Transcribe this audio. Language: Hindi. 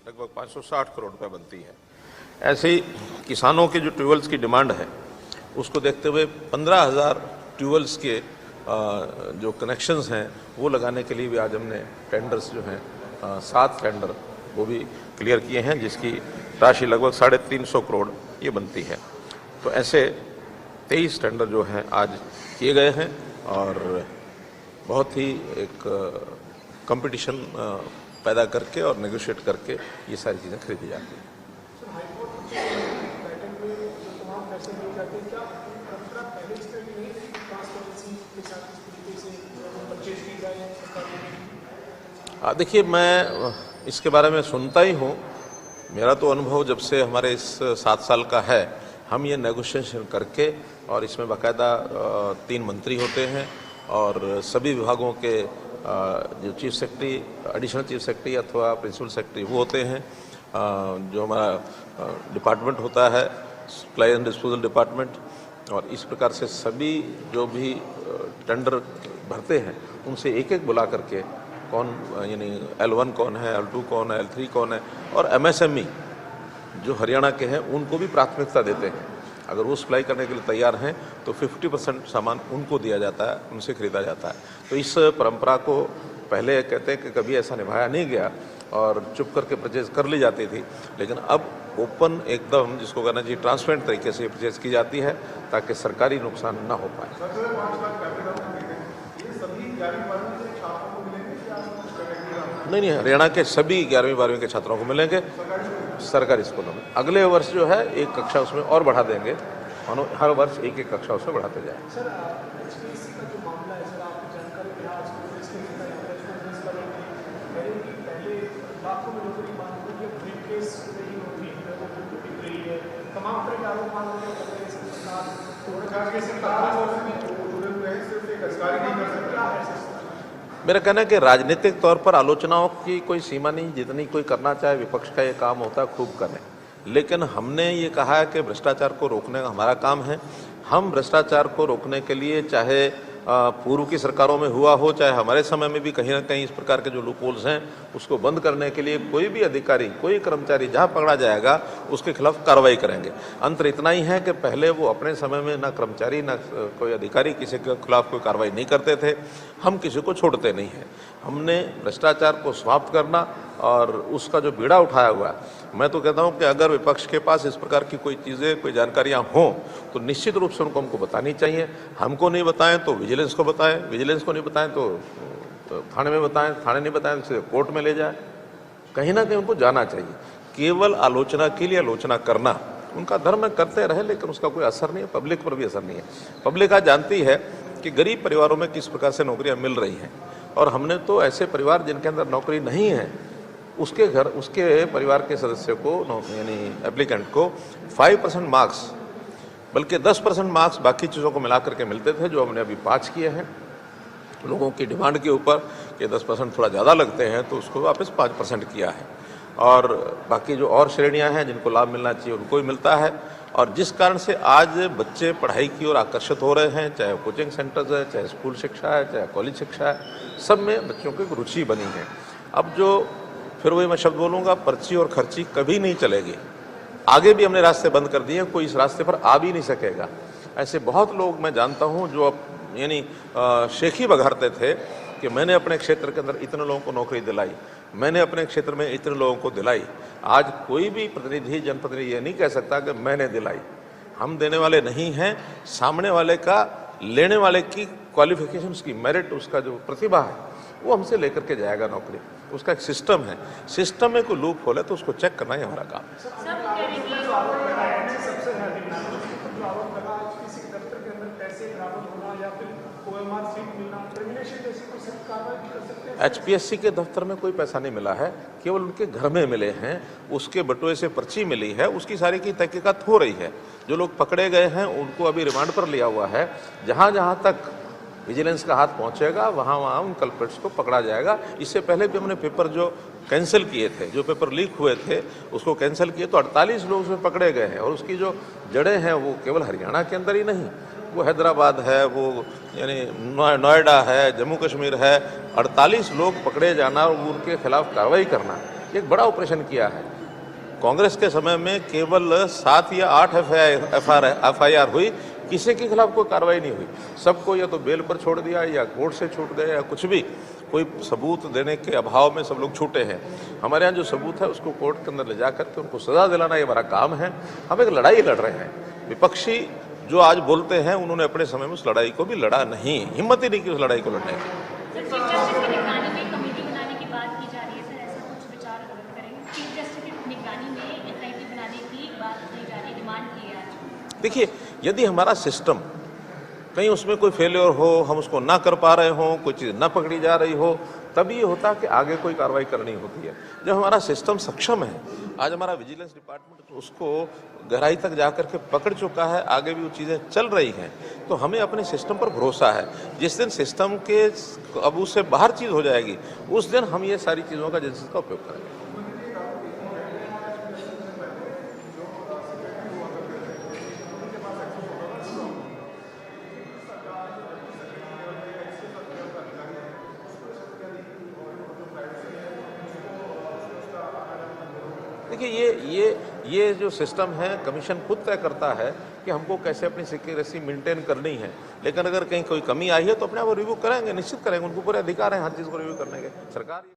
लगभग 560 करोड़ रुपए बनती है। ऐसे ही किसानों के जो ट्यूबवेल्स की डिमांड है उसको देखते हुए 15,000 ट्यूबवेल्स के जो कनेक्शंस हैं वो लगाने के लिए भी आज हमने टेंडर्स जो हैं 7 टेंडर वो भी क्लियर किए हैं, जिसकी राशि लगभग 350 करोड़ ये बनती है। तो ऐसे 23 टेंडर जो हैं आज किए गए हैं और बहुत ही एक कंपटीशन पैदा करके और नेगोशिएट करके ये सारी चीज़ें खरीदी जाती हैं। देखिए, मैं इसके बारे में सुनता ही हूँ। मेरा तो अनुभव जब से हमारे इस 7 साल का है, हम ये नेगोशिएशन करके और इसमें बाकायदा 3 मंत्री होते हैं और सभी विभागों के जो chief secretary, additional chief secretary अथवा प्रिंसिपल सेक्रेटरी वो होते हैं, जो हमारा डिपार्टमेंट होता है सप्लाई एंड डिस्पोजल डिपार्टमेंट, और इस प्रकार से सभी जो भी टेंडर भरते हैं उनसे एक एक बुला करके कौन यानी L1 कौन है, L2 कौन है, L3 कौन है, और MSME जो हरियाणा के हैं उनको भी प्राथमिकता देते हैं। अगर वो सप्लाई करने के लिए तैयार हैं तो 50% सामान उनको दिया जाता है, उनसे खरीदा जाता है। तो इस परंपरा को पहले कहते हैं कि कभी ऐसा निभाया नहीं गया और चुप करके परचेज कर ली जाती थी, लेकिन अब ओपन एकदम जिसको कहना चाहिए ट्रांसपेरेंट तरीके से परचेज की जाती है ताकि सरकारी नुकसान ना हो पाए। नहीं, हरियाणा के सभी 11वीं 12वीं के छात्रों को मिलेंगे सरकारी स्कूलों में। अगले वर्ष जो है एक कक्षा उसमें और बढ़ा देंगे, हर वर्ष एक एक कक्षा उसमें बढ़ाते जाए। मेरा कहना है कि राजनीतिक तौर पर आलोचनाओं की कोई सीमा नहीं, जितनी कोई करना चाहे विपक्ष का ये काम होता है खूब करें, लेकिन हमने ये कहा है कि भ्रष्टाचार को रोकने का हमारा काम है। हम भ्रष्टाचार को रोकने के लिए चाहे पूर्व की सरकारों में हुआ हो, चाहे हमारे समय में भी कहीं ना कहीं इस प्रकार के जो लूपहोल्स हैं उसको बंद करने के लिए कोई भी अधिकारी, कोई कर्मचारी जहां पकड़ा जाएगा उसके खिलाफ कार्रवाई करेंगे। अंतर इतना ही है कि पहले वो अपने समय में ना कर्मचारी ना कोई अधिकारी किसी के खिलाफ कोई कार्रवाई नहीं करते थे, हम किसी को छोड़ते नहीं हैं। हमने भ्रष्टाचार को समाप्त करना और उसका जो बीड़ा उठाया हुआ है, मैं तो कहता हूं कि अगर विपक्ष के पास इस प्रकार की कोई चीज़ें, कोई जानकारियां हों तो निश्चित रूप से उनको हमको बतानी चाहिए। हमको नहीं बताएं तो विजिलेंस को बताएं, विजिलेंस को नहीं बताएं तो थाने में बताएं, थाने नहीं बताएं तो कोर्ट में ले जाएं। कहीं ना कहीं उनको जाना चाहिए। केवल आलोचना के लिए आलोचना करना उनका धर्म करते रहे, लेकिन उसका कोई असर नहीं है, पब्लिक पर भी असर नहीं है। पब्लिक आज जानती है कि गरीब परिवारों में किस प्रकार से नौकरियाँ मिल रही हैं, और हमने तो ऐसे परिवार जिनके अंदर नौकरी नहीं है उसके घर, उसके परिवार के सदस्य को यानी एप्लीकेंट को 5% मार्क्स, बल्कि 10% मार्क्स बाकी चीज़ों को मिला करके मिलते थे, जो हमने अभी 5 किए हैं। लोगों की डिमांड के ऊपर कि 10% थोड़ा ज़्यादा लगते हैं तो उसको वापस 5% किया है, और बाकी जो और श्रेणियां हैं जिनको लाभ मिलना चाहिए उनको ही मिलता है। और जिस कारण से आज बच्चे पढ़ाई की ओर आकर्षित हो रहे हैं, चाहे कोचिंग सेंटर्स है, चाहे स्कूल शिक्षा है, चाहे कॉलेज शिक्षा है, सब में बच्चों की रुचि बनी है। अब जो फिर वही मैं शब्द बोलूँगा, पर्ची और खर्ची कभी नहीं चलेगी। आगे भी हमने रास्ते बंद कर दिए, कोई इस रास्ते पर आ भी नहीं सकेगा। ऐसे बहुत लोग मैं जानता हूँ जो अब यानी शेखी बघारते थे कि मैंने अपने क्षेत्र के अंदर इतने लोगों को नौकरी दिलाई, मैंने अपने क्षेत्र में इतने लोगों को दिलाई। आज कोई भी प्रतिनिधि, जनप्रतिनिधि ये नहीं कह सकता कि मैंने दिलाई। हम देने वाले नहीं हैं, सामने वाले का, लेने वाले की क्वालिफिकेशन, उसकी मेरिट, उसका जो प्रतिभा है वो हमसे लेकर के जाएगा नौकरी। उसका एक सिस्टम है, सिस्टम में कोई लूप होले तो उसको चेक करना ही हमारा काम है। HPSC के दफ्तर में कोई पैसा नहीं मिला है, केवल उनके घर में मिले हैं, उसके बटुए से पर्ची मिली है, उसकी सारी की तहकीकात हो रही है। जो लोग पकड़े गए हैं उनको अभी रिमांड पर लिया हुआ है। जहां जहां तक विजिलेंस का हाथ पहुंचेगा वहां वहां उन कल्प्रिट्स को पकड़ा जाएगा। इससे पहले भी हमने पेपर जो कैंसिल किए थे, जो पेपर लीक हुए थे उसको कैंसिल किए तो 48 लोग उसमें पकड़े गए हैं, और उसकी जो जड़ें हैं वो केवल हरियाणा के अंदर ही नहीं, वो हैदराबाद है, वो यानी नोएडा है, जम्मू कश्मीर है। 48 लोग पकड़े जाना और उनके खिलाफ कार्रवाई करना, एक बड़ा ऑपरेशन किया है। कांग्रेस के समय में केवल 7 या 8 एफआईआर हुई, किसी के खिलाफ कोई कार्रवाई नहीं हुई। सबको या तो बेल पर छोड़ दिया या कोर्ट से छूट गए या कुछ भी, कोई सबूत देने के अभाव में सब लोग छूटे हैं। हमारे यहाँ जो सबूत है उसको कोर्ट के अंदर ले जा करके उनको सजा दिलाना ये हमारा काम है। हम एक लड़ाई लड़ रहे हैं। विपक्षी जो आज बोलते हैं उन्होंने अपने समय में उस लड़ाई को भी लड़ा नहीं, हिम्मत ही नहीं की उस लड़ाई को लड़ने की। देखिए, यदि हमारा सिस्टम कहीं उसमें कोई फेलियर हो, हम उसको ना कर पा रहे हो, कोई चीज़ ना पकड़ी जा रही हो, तब ये होता कि आगे कोई कार्रवाई करनी होती है। जब हमारा सिस्टम सक्षम है, आज हमारा विजिलेंस डिपार्टमेंट उसको गहराई तक जा कर के पकड़ चुका है, आगे भी वो चीज़ें चल रही हैं, तो हमें अपने सिस्टम पर भरोसा है। जिस दिन सिस्टम के काबू से बाहर चीज़ हो जाएगी, उस दिन हम ये सारी चीज़ों का एजेंसी का उपयोग करेंगे। देखिए, ये जो सिस्टम है, कमीशन खुद तय करता है कि हमको कैसे अपनी सिक्योरिटी मेंटेन करनी है। लेकिन अगर कहीं कोई कमी आई है तो अपने आप रिव्यू करेंगे, निश्चित करेंगे, उनको पूरे अधिकार हैं हर चीज़ को रिव्यू करने के। सरकार